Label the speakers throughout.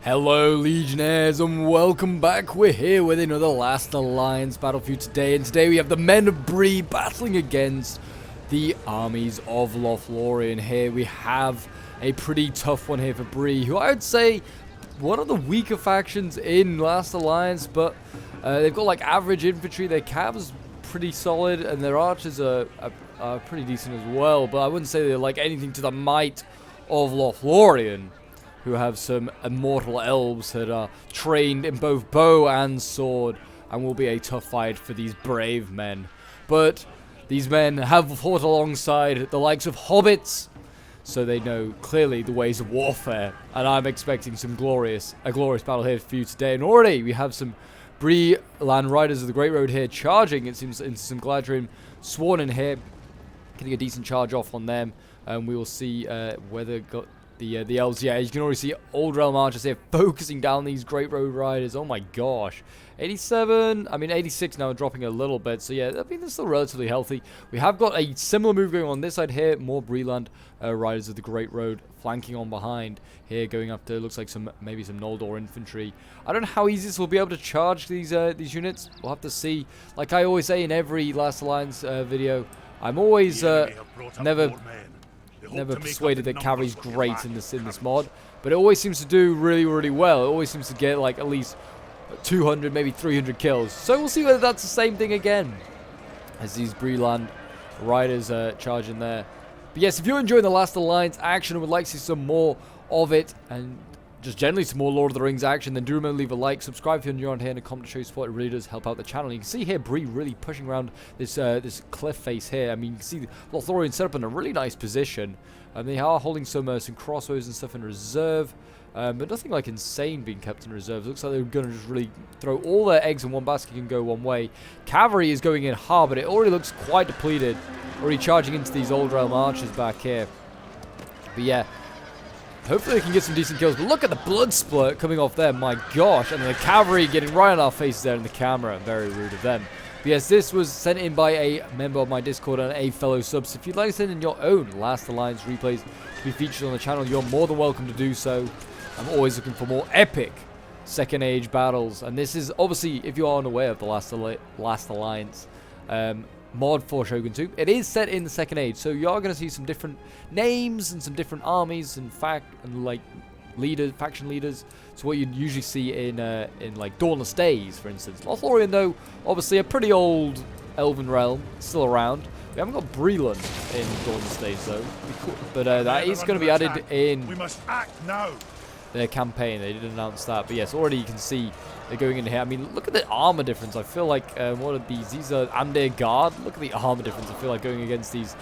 Speaker 1: Hello Legionnaires and welcome back. We're here with another Last Alliance battlefield today, and today we have the men of Bree battling against the armies of Lothlorien. Here we have a pretty tough one here for Bree, who I would say one of the weaker factions in Last Alliance, but they've got like average infantry. Their cavs pretty solid and their archers are pretty decent as well, but I wouldn't say they're like anything to the might of Lothlorien, who have some immortal elves that are trained in both bow and sword, and will be a tough fight for these brave men. But these men have fought alongside the likes of hobbits, so they know clearly the ways of warfare, and I'm expecting a glorious battle here for you today. And already we have some Bree land riders of the Great Road here charging, it seems, into some Galadrim sworn in here, getting a decent charge off on them, and we will see whether the elves. Yeah, you can already see old realm archers here focusing down these Great Road riders. Oh my gosh, 87, I mean 86 now, dropping a little bit, so yeah, I mean they're still relatively healthy. We have got a similar move going on this side here, more Breeland riders of the Great Road flanking on behind here, going after, looks like maybe some Noldor infantry. I don't know how easy this will be able to charge these units. We'll have to see. Like I always say in every Last Alliance video, I'm always never persuaded that cavalry's great in this mod, but it always seems to do really well. It always seems to get like at least 200, maybe 300 kills. So we'll see whether that's the same thing again as these Breeland riders charge in there. But yes, if you're enjoying the Last Alliance action and would like to see some more of it, and just generally some more Lord of the Rings action, then do remember to leave a like, subscribe if you're new around here, and a comment to show your support. It really does help out the channel. You can see here Bree really pushing around this this cliff face here. I mean, you can see the Lothlorien set up in a really nice position, and they are holding some crossbows and stuff in reserve, but nothing like insane being kept in reserve. It looks like they're going to just really throw all their eggs in one basket and go one way. Cavalry is going in hard, but it already looks quite depleted, already charging into these old realm archers back here. But yeah, hopefully they can get some decent kills. But look at the blood splurt coming off there, my gosh. And the cavalry getting right on our faces there in the camera. Very rude of them. But yes, this was sent in by a member of my Discord and a fellow sub. So if you'd like to send in your own Last Alliance replays to be featured on the channel, you're more than welcome to do so. I'm always looking for more epic Second Age battles. And this is, obviously, if you are unaware of the Last Alliance mod for Shogun 2, it is set in the Second Age, so you are going to see some different names and some different armies and like faction leaders to what you'd usually see in like Dawnless Days, for instance. Lothlorien, though, obviously a pretty old elven realm, still around. We haven't got Breeland in Dawnless Days though, but that is going to be added in. We must act now. Their campaign. They did announce that, but yes, already you can see they're going in here. I mean, look at the armor difference. I feel like what are these? These are Amdir Guard. Look at the armor difference. I feel like going against these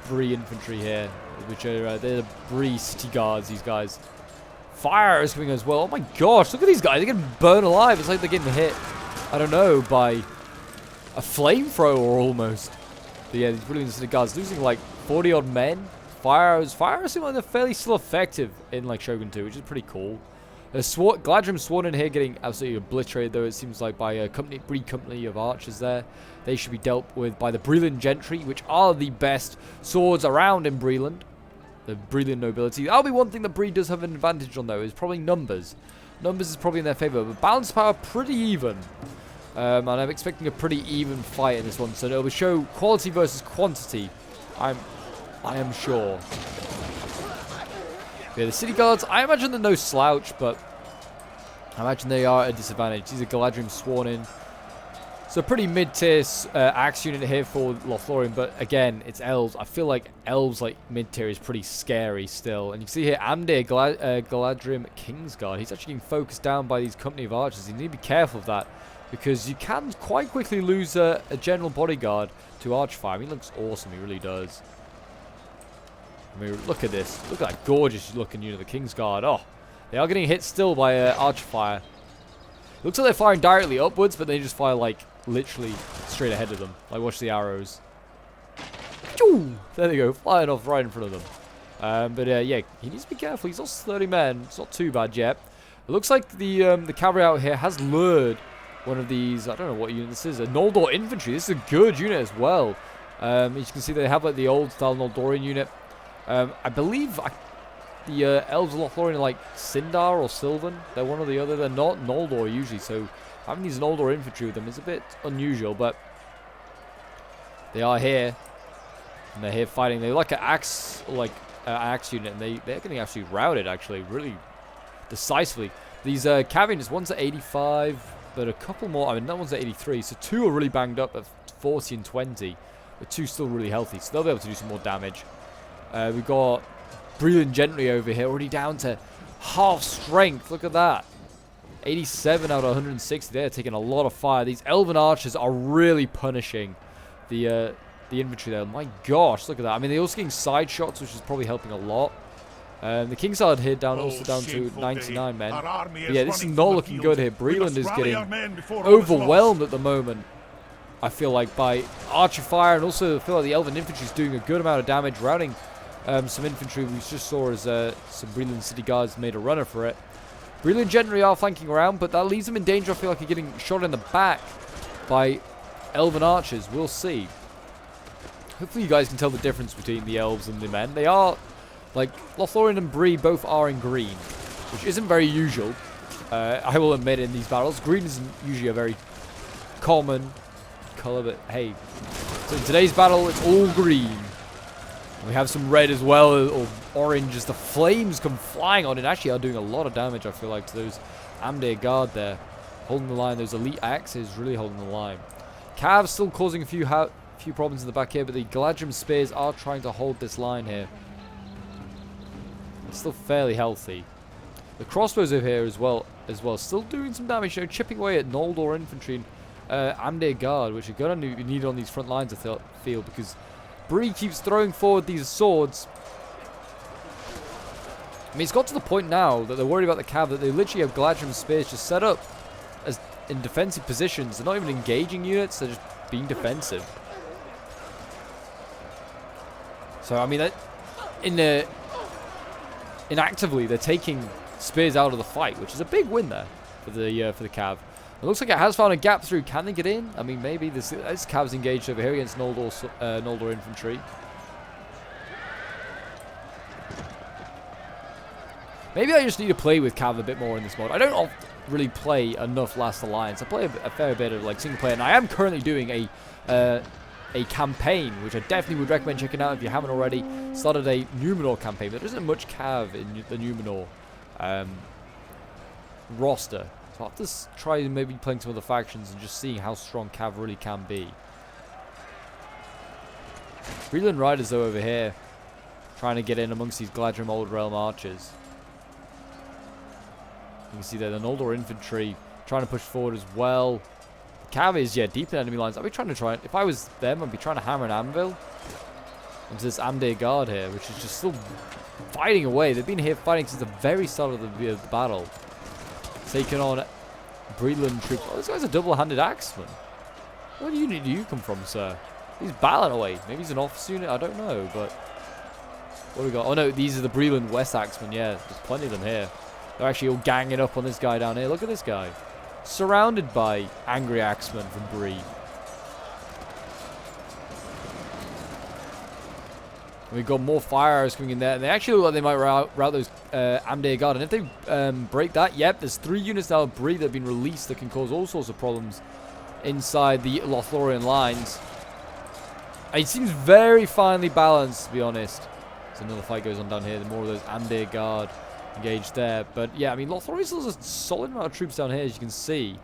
Speaker 1: Bree infantry here, which are they're the Bree city guards. These guys. Fire is coming as well. Oh my gosh! Look at these guys. They're getting burned alive. It's like they're getting hit, I don't know, by a flamethrower almost. But yeah, these brilliant city guards losing like 40 odd men. Fire seem like they're fairly still effective in like Shogun 2, which is pretty cool. Galadrim sworn in here getting absolutely obliterated, though it seems like by a Bree company of archers there. They should be dealt with by the Breeland gentry, which are the best swords around in Breeland. The Breeland nobility. That'll be one thing that Bree does have an advantage on, though, is probably numbers. Numbers is probably in their favor, but balance power pretty even. And I'm expecting a pretty even fight in this one, so it'll show quality versus quantity. I am sure. Yeah, the city guards, I imagine they're no slouch, but I imagine they are at a disadvantage. These are Galadrim sworn in. So pretty mid-tier axe unit here for Lothlorien, but again, it's elves. I feel like elves like mid-tier is pretty scary still. And you can see here, Amdir Galadrim Kingsguard. He's actually getting focused down by these company of archers. You need to be careful of that, because you can quite quickly lose a general bodyguard to archfire. I mean, he looks awesome, he really does. I mean, look at this. Look at that gorgeous looking unit, the Kingsguard. Oh, they are getting hit still by archfire. Looks like they're firing directly upwards, but they just fire like literally straight ahead of them. Like, watch the arrows. There they go, flying off right in front of them. But yeah, he needs to be careful. He's lost 30 men. It's not too bad yet. It looks like the cavalry out here has lured one of these. I don't know what unit this is. A Noldor infantry. This is a good unit as well. As you can see, they have like the old style Noldorian unit. I believe the Elves of Lothlorien are like Sindar or Sylvan. They're one or the other. They're not Noldor usually, so having these Noldor infantry with them is a bit unusual, but they are here. And they're here fighting. They're like an axe, unit, and they're getting actually routed, actually, really decisively. These Cavians, one's at 85, but a couple more. I mean, that one's at 83, so 2 are really banged up at 40 and 20, but 2 still really healthy, so they'll be able to do some more damage. We've got BREEMEN Gentry over here, already down to half strength. Look at that. 87 out of 160. They're taking a lot of fire. These Elven Archers are really punishing the infantry there. My gosh, look at that. I mean, they're also getting side shots, which is probably helping a lot. The Kingsguard here also down to 99 men. But yeah, this is not looking good here. BREEMEN is getting overwhelmed at the moment, I feel like, by archer fire, and also I feel like the Elven infantry is doing a good amount of damage, routing some infantry. We just saw as some BREEMEN city guards made a runner for it. BREEMEN Gentry are flanking around, but that leaves them in danger. I feel like they're getting shot in the back by Elven archers. We'll see. Hopefully you guys can tell the difference between the elves and the men. They are, like, Lothlorien and Bree both are in green, which isn't very usual, I will admit, in these battles. Green isn't usually a very common color, but hey. So in today's battle, it's all green. We have some red as well, or orange, as the flames come flying on and actually are doing a lot of damage, I feel like, to those Amdir Guard there. Holding the line, those elite axes really holding the line. Cavs still causing a few problems in the back here, but the Galadrim Spears are trying to hold this line here. It's still fairly healthy. The crossbows over here as well, still doing some damage, you know, chipping away at Noldor infantry and Amdir Guard, which are going to need on these front lines, I feel, because Bree keeps throwing forward these swords. I mean, it's got to the point now that they're worried about the Cav, that they literally have Galadrim Spears just set up as in defensive positions. They're not even engaging units, they're just being defensive. So, I mean, inactively, they're taking spears out of the fight, which is a big win there for the Cav. It looks like it has found a gap through. Can they get in? I mean, maybe this Cav's engaged over here against Noldor infantry. Maybe I just need to play with Cav a bit more in this mode. I don't really play enough Last Alliance. I play a fair bit of like single player, and I am currently doing a campaign, which I definitely would recommend checking out if you haven't already. Started a Numenor campaign, but there isn't much Cav in the Numenor roster. So I'll have to try maybe playing some of the factions and just seeing how strong Cav really can be. Greenland Riders, though, over here, trying to get in amongst these Galadrim Old Realm archers. You can see there the Noldor infantry trying to push forward as well. Cav is, yeah, deep in enemy lines. I'd be trying to if I was them, I'd be trying to hammer an anvil into this Amdir Guard here, which is just still fighting away. They've been here fighting since the very start of the battle. Taking on Breedland troops. Oh, this guy's a double-handed axeman. What unit do you come from, sir? He's battling away. Maybe he's an officer unit, I don't know, but what do we got? Oh no, these are the Breedland West axemen, yeah. There's plenty of them here. They're actually all ganging up on this guy down here. Look at this guy. Surrounded by angry axemen from Bree. We've got more fire arrows coming in there, and they actually look like they might route those Amdir Guard. And if they break that, yep, there's 3 units now of Bree that have been released that can cause all sorts of problems inside the Lothlorien lines. It seems very finely balanced, to be honest. So another fight goes on down here. The more of those Amdir Guard engaged there. But yeah, I mean, Lothlorien still has a solid amount of troops down here, as you can see.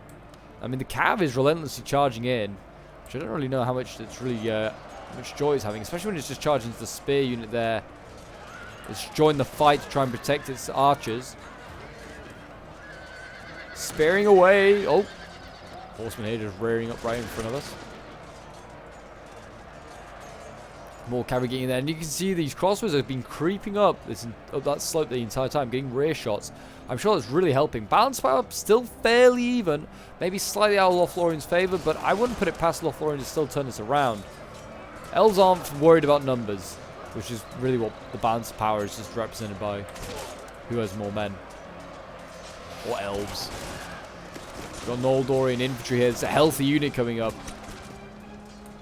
Speaker 1: I mean, the Cav is relentlessly charging in, which I don't really know how much it's really much joy it's having, especially when it's just charging into the spear unit there. It's joined the fight to try and protect its archers. Spearing away. Oh, horseman here just rearing up right in front of us. More cavalry getting there, and you can see these crossbows have been creeping up that slope the entire time, getting rear shots. I'm sure that's really helping. Balance power still fairly even, maybe slightly out of Lothlorien's favour, but I wouldn't put it past Lothlorien to still turn this around. Elves aren't worried about numbers, which is really what the balance of power is just represented by. Who has more men? Or elves. We've got Noldorian infantry here. It's a healthy unit coming up.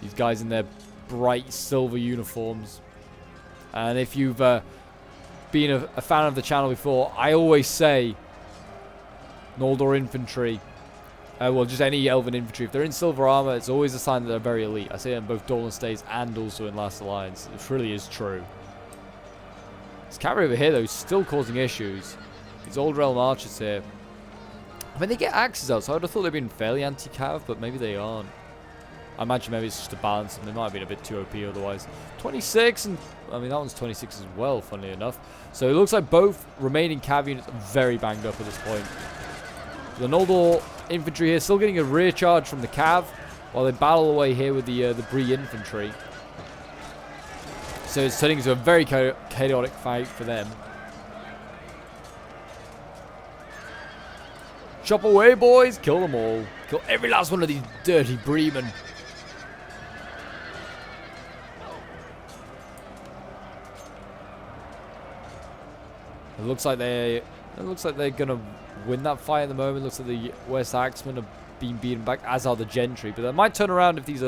Speaker 1: These guys in their bright silver uniforms. And if you've being a fan of the channel before, I always say Noldor infantry, well, just any elven infantry, if they're in silver armor, it's always a sign that they're very elite. I say it in both Dolan Stays and also in Last Alliance. It really is true. This cavalry over here, though, is still causing issues. These old realm archers here. I mean, they get axes out, so I would have thought they'd been fairly anti-cav, but maybe they aren't. I imagine maybe it's just a balance, and they might have been a bit too OP otherwise. 26, and I mean, that one's 26 as well, funnily enough. So it looks like both remaining cav units are very banged up at this point. The Noldor infantry here still getting a rear charge from the cav, while they battle away here with the Bree infantry. So it's turning into a very chaotic fight for them. Chop away, boys! Kill them all. Kill every last one of these dirty Breemen. It looks like they're gonna win that fight at the moment. Looks like the West Axemen have been beaten back, as are the Gentry. But that might turn around if these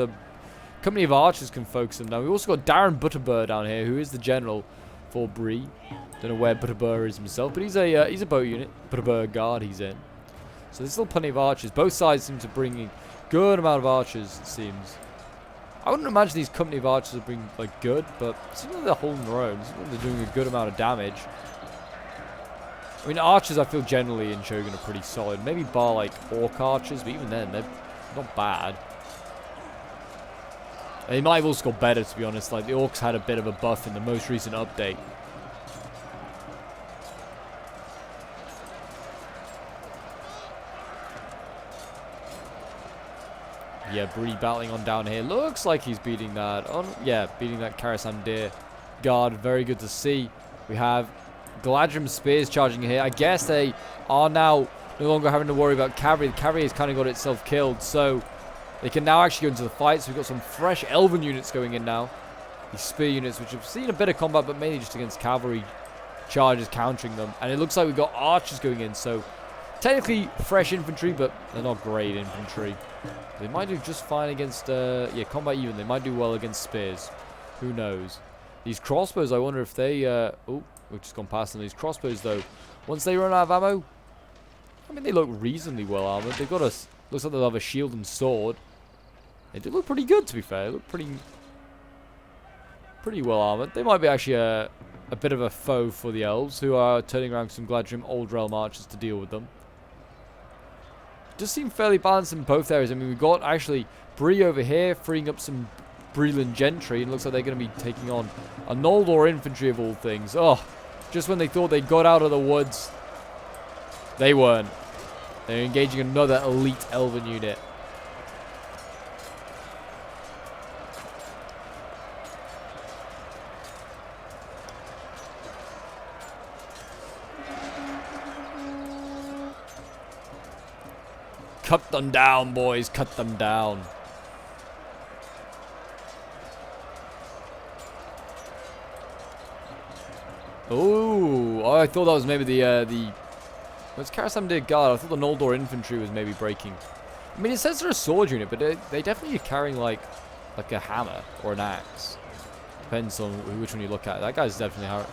Speaker 1: company of archers can focus them. Now we've also got Darren Butterbur down here, who is the general for Bree. Don't know where Butterbur is himself, but he's a boat unit. Butterbur guard he's in. So there's still plenty of archers. Both sides seem to bring in good amount of archers, it seems. I wouldn't imagine these company of archers are being like good, but it seems like they're holding their own. It seems like they're doing a good amount of damage. I mean, archers I feel generally in Shogun are pretty solid. Maybe bar like orc archers, but even then they're not bad. They might have also got better, to be honest. Like the orcs had a bit of a buff in the most recent update. Yeah, Bree battling on down here. Looks like he's beating that. Yeah, beating that Karasamdir guard. Very good to see. We have Galadrim spears charging here. I guess they are now no longer having to worry about cavalry. The cavalry has kind of got itself killed, so they can now actually go into the fight. So we've got some fresh elven units going in now. These spear units, which have seen a bit of combat, but mainly just against cavalry charges countering them. And it looks like we've got archers going in, so technically fresh infantry, but they're not great infantry. They might do just fine against, yeah, combat even. They might do well against spears. Who knows? These crossbows, I wonder if they, oh, we've just gone past them. These crossbows, though, once they run out of ammo, I mean, they look reasonably well armored. They've got a, looks like they'll have a shield and sword. They do look pretty good, to be fair. They look pretty well armored. They might be actually a bit of a foe for the elves, who are turning around some Galadrim old realm archers to deal with them. Does seem fairly balanced in both areas. I mean, we've got actually Bree over here freeing up some Breeland Gentry, and looks like they're going to be taking on a Noldor infantry of all things. Oh, just when they thought they got out of the woods, they weren't. They're engaging another elite elven unit. Cut them down, boys. Cut them down. Ooh, I thought that was maybe the what's Karasamdir guard? I thought the Noldor infantry was maybe breaking. I mean, it says they're a sword unit, but they definitely are carrying like a hammer or an axe. Depends on which one you look at. That guy's definitely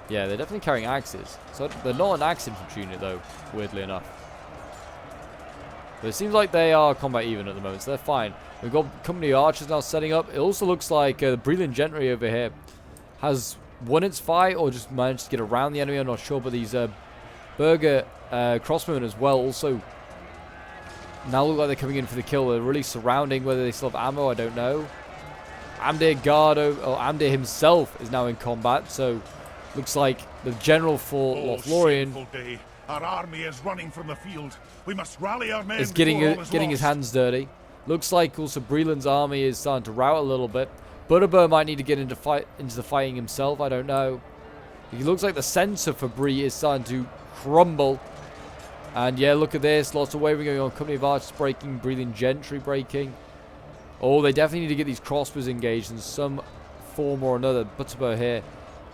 Speaker 1: yeah, they're definitely carrying axes. So they're not an axe infantry unit though, weirdly enough. But it seems like they are combat even at the moment, so they're fine. We've got company archers now setting up. It also looks like the Breeland Gentry over here has won its fight or just managed to get around the enemy. I'm not sure, but these Burger crossbowmen as well also now look like they're coming in for the kill. They're really surrounding. Whether they still have ammo, I don't know. Amdir Gardo, or Amdir himself, is now in combat, so looks like the general for Lothlorien
Speaker 2: our army is running from the field. We must rally our men.
Speaker 1: Is getting his hands dirty. Looks like also Breeland's army is starting to rout a little bit. Butterbur might need to get into the fighting himself. I don't know. It looks like the center for Bree is starting to crumble. And yeah, look at this. Lots of wavering going on. Company of Archers breaking. Breeland Gentry breaking. Oh, they definitely need to get these crossbows engaged in some form or another. Butterbur here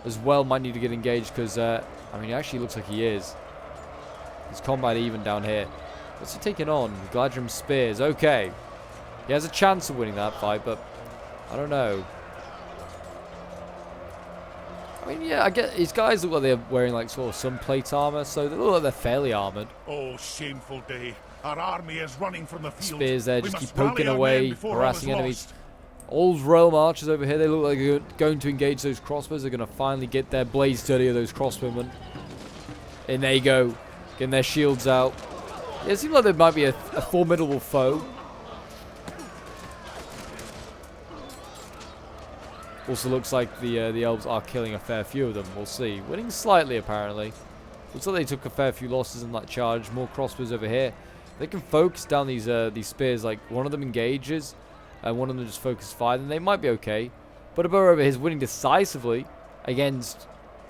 Speaker 1: as well might need to get engaged because, I mean, it actually looks like he is. It's combat even down here. What's he taking on? Galadrim spears. Okay. He has a chance of winning that fight, but I don't know. I mean, yeah, I get these guys look like they're wearing like sort of some plate armor, so they look like they're fairly armored.
Speaker 2: Oh, shameful day. Our army is running from the field.
Speaker 1: Spears there,
Speaker 2: We
Speaker 1: just keep
Speaker 2: must rally
Speaker 1: poking
Speaker 2: our
Speaker 1: away,
Speaker 2: men before all
Speaker 1: harassing
Speaker 2: is
Speaker 1: enemies.
Speaker 2: lost.
Speaker 1: Old Royal Marchers over here, they look like they're going to engage those crossbows. They're going to finally get their blades dirty of those crossbowmen. And there you go, getting their shields out. Yeah, it seems like there might be a formidable foe. Also looks like the elves are killing a fair few of them. We'll see. Winning slightly, apparently. Looks like they took a fair few losses in that charge. More crossbows over here. They can focus down these spears. Like, one of them engages, and one of them just focus fire, then they might be okay. But over here is winning decisively against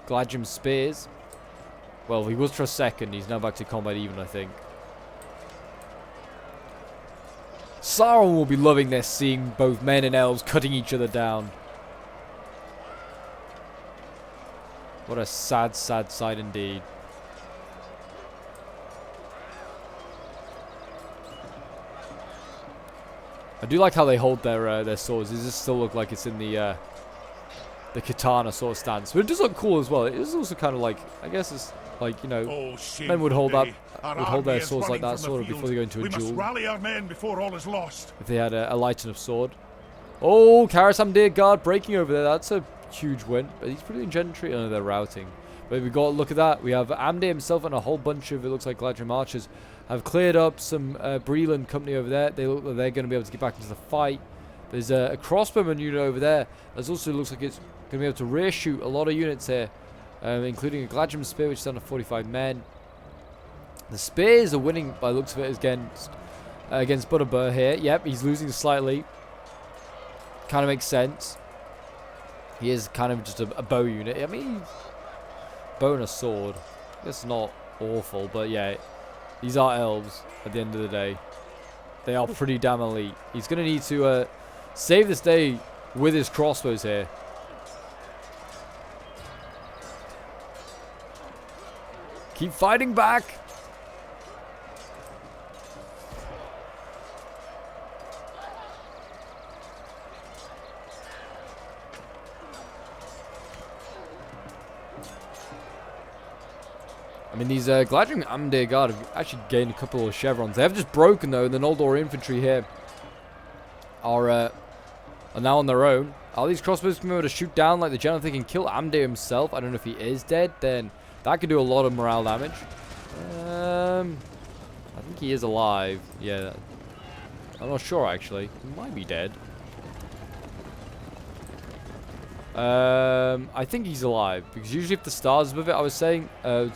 Speaker 1: Gladrium's spears. Well, he was for a second. He's now back to combat even, I think. Sauron will be loving this, seeing both men and elves cutting each other down. What a sad, sad sight indeed. I do like how they hold their swords. Does this still look like it's in the katana sort of stance? But it does look cool as well. It is also kind of like, I guess it's like, you know, men would hold up, would hold their swords like that sort of before they go into a duel.
Speaker 2: We must rally our men before all is lost.
Speaker 1: If they had a light enough sword. Oh, Karas Amdir Guard breaking over there. That's a huge win. But he's pretty gentry. Oh, they're routing. But we got, look at that. We have Amdir himself and a whole bunch of, it looks like, Gladrium archers have cleared up some Breeland company over there. They look like they're going to be able to get back into the fight. There's a crossbowman unit over there. That also looks like it's going to be able to rear shoot a lot of units here, including a Gladrium spear, which is down to 45 men. The spears are winning by the looks of it against Butterbur here. Yep, he's losing slightly. Kind of makes sense. He is kind of just a bow unit. I mean, bow and a sword. That's not awful, but yeah, these are elves at the end of the day. They are pretty damn elite. He's going to need to save this day with his crossbows here. Keep fighting back. I mean, these Gladrium Amdir Guard have actually gained a couple of chevrons. They have just broken, though, and the Noldor infantry here are now on their own. Are these crossbows going to be able to shoot down like the general? If they can kill Amdir himself, I don't know if he is dead, then that could do a lot of morale damage. I think he is alive. Yeah, I'm not sure, actually. He might be dead. I think he's alive, because usually if the stars above it, I was saying,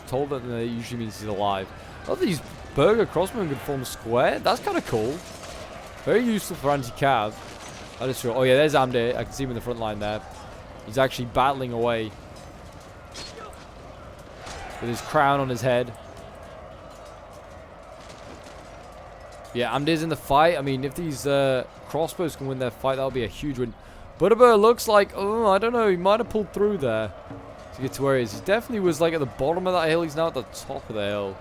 Speaker 1: told that it usually means he's alive. Oh, these burger crossbowmen can form a square. That's kind of cool. Very useful for anti-cav. That is true. Oh yeah, there's Amdir. I can see him in the front line there. He's actually battling away with his crown on his head. Yeah, Amdir's in the fight. I mean, if these crossbows can win their fight, that'll be a huge win. Butterbur looks like, oh, I don't know, he might have pulled through there to get to where he is. He definitely was like at the bottom of that hill. He's now at the top of the hill.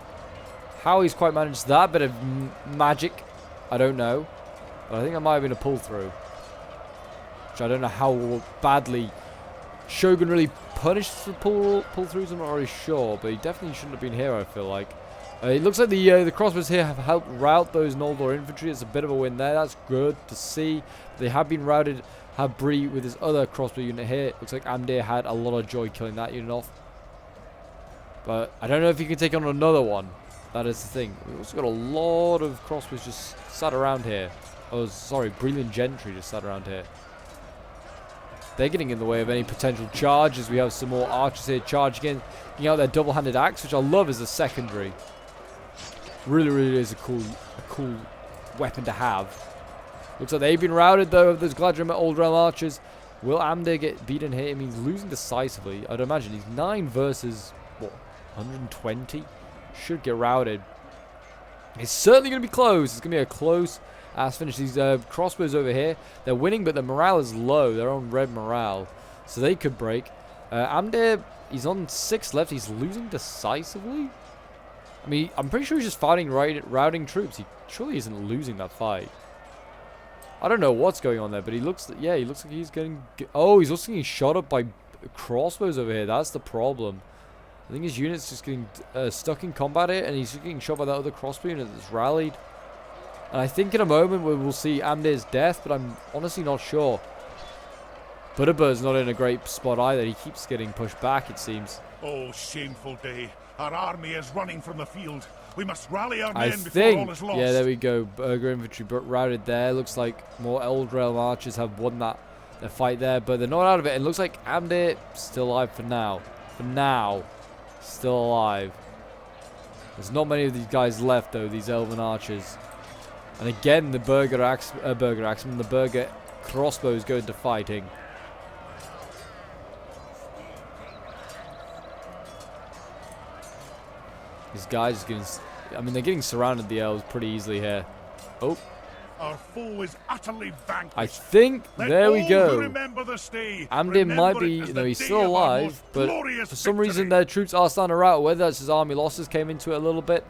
Speaker 1: How he's quite managed that bit of magic, I don't know. But I think that might have been a pull through. Which I don't know how badly Shogun really punished for pull throughs. I'm not really sure, but he definitely shouldn't have been here, I feel like. It looks like the crossbows here have helped rout those Noldor infantry. It's a bit of a win there. That's good to see. They have been routed. Have Bree with his other crossbow unit here. Looks like Amdir had a lot of joy killing that unit off. But I don't know if he can take on another one. That is the thing. We've also got a lot of crossbows just sat around here. Oh, sorry, Breeland Gentry just sat around here. They're getting in the way of any potential charges. We have some more archers here charging in, getting out their double-handed axe, which I love as a secondary. Really, really is a cool weapon to have. Looks like they've been routed, though, of those Gladrium Old Realm archers. Will Amdir get beaten here? I mean, he's losing decisively. I'd imagine he's 9 versus, what, 120? Should get routed. It's certainly going to be close. It's going to be a close-ass finish. These crossbows over here, they're winning, but the morale is low. They're on red morale, so they could break. Amdir, he's on 6 left. He's losing decisively. I mean, I'm pretty sure he's just fighting routing troops. He surely isn't losing that fight. I don't know what's going on there, but he looks, yeah, he looks like he's getting, oh, he's also getting shot up by crossbows over here. That's the problem. I think his unit's just getting stuck in combat here, and he's just getting shot by that other crossbow unit that's rallied. And I think in a moment we will see Amdir's death, but I'm honestly not sure. Butterbird's not in a great spot either. He keeps getting pushed back, it seems.
Speaker 2: Oh, shameful day. Our army is running from the field. We must rally our men before all is lost.
Speaker 1: Yeah, there we go. Burger infantry routed there. Looks like more Old Realm archers have won that fight there, but they're not out of it. It looks like Amdir still alive for now. For now, still alive. There's not many of these guys left though, these elven archers. And again, the Burger Axeman, the Burger crossbows go into fighting. These guys are getting, I mean, they're getting surrounded, the elves, pretty easily here. Oh.
Speaker 2: Our foe is utterly vanquished.
Speaker 1: I think, there we go.
Speaker 2: The
Speaker 1: Amdir might be, you know, he's still alive, but for some reason their troops are starting to rout. Whether that's his army losses came into it a little bit.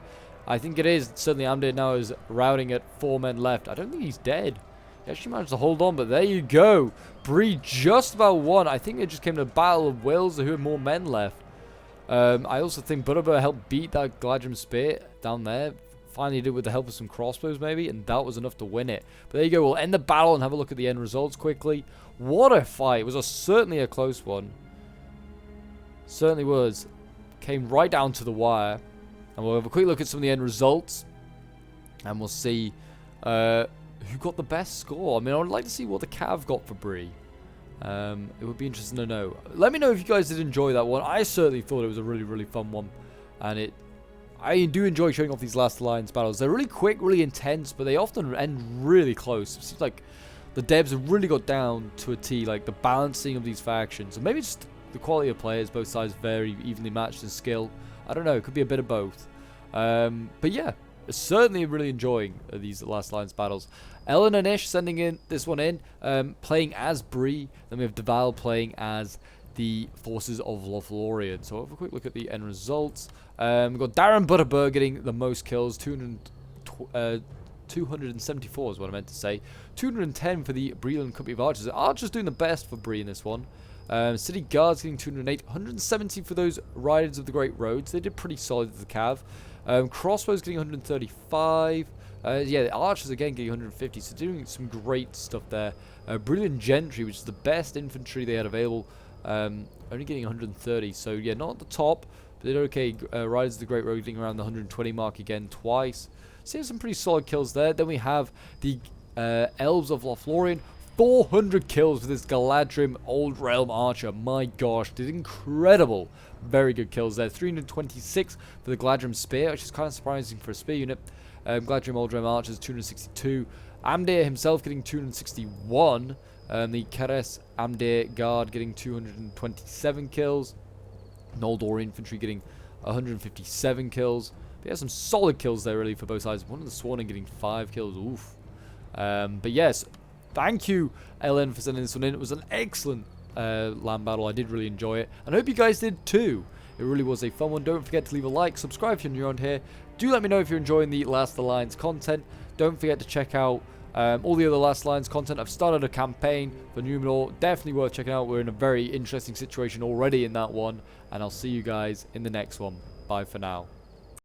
Speaker 1: I think it is. Certainly Amdir now is routing at 4 men left. I don't think he's dead. He actually managed to hold on, but there you go. Bree just about won. I think it just came to a battle of wills who had more men left. I also think Butterbur helped beat that Gladrim Spear down there. Finally did with the help of some crossbows maybe, and that was enough to win it. But there you go. We'll end the battle and have a look at the end results quickly. What a fight. It was certainly a close one. Certainly was. Came right down to the wire. And we'll have a quick look at some of the end results. And we'll see who got the best score. I mean, I would like to see what the Cav got for Bree. It would be interesting to know. Let me know if you guys did enjoy that one. I certainly thought it was a really, really fun one. And I do enjoy showing off these Last Alliance battles. They're really quick, really intense, but they often end really close. It seems like the devs have really got down to a T, like the balancing of these factions. And maybe just the quality of players, both sides very evenly matched in skill. I don't know, it could be a bit of both. But yeah, certainly really enjoying these Last Alliance battles. Ellen and Ish sending in this one in, playing as Bree. Then we have Deval playing as the forces of Lothlorien. So we'll have a quick look at the end results. We've got Darren Butterbur getting the most kills, 274 is what I meant to say. 210 for the Breeland Company of Archers. Archers doing the best for Bree in this one. City Guards getting 208, 170 for those Riders of the Great Roads. They did pretty solid with the Cav. Crossbows getting 135. Yeah, the Archers again getting 150, so doing some great stuff there. Brilliant Gentry, which is the best infantry they had available, only getting 130, so yeah, not at the top, but they did okay. Riders of the Great Road getting around the 120 mark again twice. So some pretty solid kills there. Then we have the Elves of Lothlorien. 400 kills for this Galadrim Old Realm Archer. My gosh, did incredible. Very good kills there. 326 for the Galadrim Spear, which is kind of surprising for a spear unit. Galadrim Old Realm Archers 262. Amdir himself getting 261. The Keres Amdir Guard getting 227 kills. Noldor Infantry getting 157 kills. But yeah, some solid kills there really for both sides. One of the Sworn getting 5 kills. Oof. But yes, thank you, Ellen, for sending this one in. It was an excellent land battle. I did really enjoy it. And I hope you guys did too. It really was a fun one. Don't forget to leave a like, subscribe if you're new around here. Do let me know if you're enjoying the Last Alliance content. Don't forget to check out all the other Last Alliance content. I've started a campaign for Numenor. Definitely worth checking out. We're in a very interesting situation already in that one. And I'll see you guys in the next one. Bye for now.